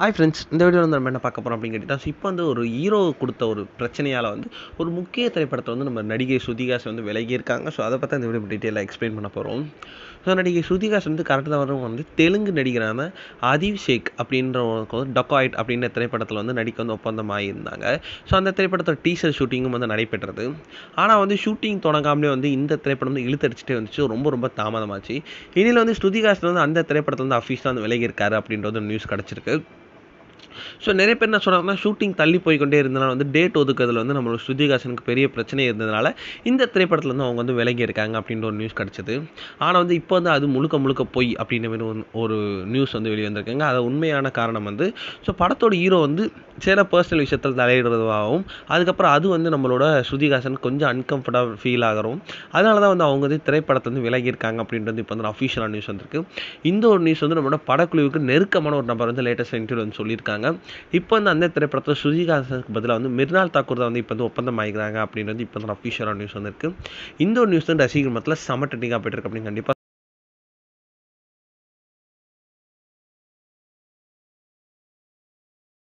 Hi friends, இந்த வீடியோவில் வந்து நம்ம என்ன பார்க்க போகிறோம் அப்படின்னு கேட்டிங்கன்னா, இப்போ வந்து ஒரு ஹீரோ கொடுத்த ஒரு பிரச்சனையால் வந்து ஒரு முக்கிய திரைப்படத்தை வந்து நம்ம நடிகை ஸ்ருதிஹாசன் வந்து விலகியிருக்காங்க. ஸோ அதை பற்றி இந்த வீடியோ டீட்டெயிலாக எக்ஸ்பிளைன் பண்ண போகிறோம். ஸோ நடிகை ஸ்ருதிஹாசன் வந்து கரெக்டாக வந்து தெலுங்கு நடிகரான அதிவ் ஷேக் அப்படின்றவங்களுக்கு வந்து டொக்காய்ட் அப்படின்ற திரைப்படத்தில் வந்து நடிக்க வந்து ஒப்பந்தம் ஆகியிருந்தாங்க. ஸோ அந்த திரைப்படத்தோட டீசர் ஷூட்டிங்கும் வந்து நடைபெற்றது. ஆனால் வந்து ஷூட்டிங் தொடங்காமலே வந்து இந்த திரைப்படம் வந்து இழுத்தடிச்சிட்டே வந்துச்சு. ரொம்ப ரொம்ப தாமதமாச்சு. இதில் வந்து ஸ்ருதிஹாசன் வந்து அந்த திரைப்படத்தில் வந்து அஃபீஷியலாக வந்து விலகியிருக்காரு அப்படின்றது நியூஸ் கிடச்சிருக்கு. ஸோ நிறைய பேர் என்ன சொல்கிறாங்கன்னா, ஷூட்டிங் தள்ளி போய்க்கொண்டே இருந்தனால வந்து டேட் ஒதுக்குறதுல வந்து நம்மளோட ஸ்ருதிஹாசனுக்கு பெரிய பிரச்சனை இருந்ததுனால இந்த திரைப்படத்தில் வந்து அவங்க வந்து விலகி இருக்காங்க அப்படின்ற ஒரு நியூஸ் கிடச்சிது. ஆனால் வந்து இப்போ வந்து அது முழுக்க முழுக்க பொய் அப்படின்ற மாதிரி ஒரு நியூஸ் வந்து வெளியே வந்திருக்காங்க. அது உண்மையான காரணம் வந்து ஸோ படத்தோட ஹீரோ வந்து சில பர்சனல் விஷயத்தில் தலையிடுறதாகவும், அதுக்கப்புறம் அது வந்து நம்மளோட ஸ்ருதிஹாசன் கொஞ்சம் அன்கம்ஃபர்டபுள் ஃபீல் ஆகிறோம். அதனால தான் வந்து அவங்க வந்து திரைப்படத்தை வந்து விலகியிருக்காங்க அப்படின்றது இப்போ வந்து அஃபிஷியலான நியூஸ் வந்திருக்கு. இந்த ஒரு நியூஸ் வந்து நம்மளோட படக்குழுவுக்கு நெருக்கமான ஒரு நபர் வந்து லேட்டஸ்ட் இன்டர்வியூ வந்து சொல்லியிருக்காங்க. இப்போ வந்து அந்த திரைப்படத்தில் ஸ்ருதிஹாசனுக்கு பதிலாக வந்து மிர்னால் தாக்கூர் தான் வந்து இப்போ வந்து ஒப்பந்தம் ஆகிக்கிறாங்க அப்படின்றது இப்போ வந்து அஃபிஷியலான நியூஸ் வந்திருக்கு. இந்த ஒரு நியூஸ் வந்து ரசிகர் மத்தியில் செம ட்ரெண்டிங்காக போயிட்டு இருக்கு அப்படின்னு கண்டிப்பாக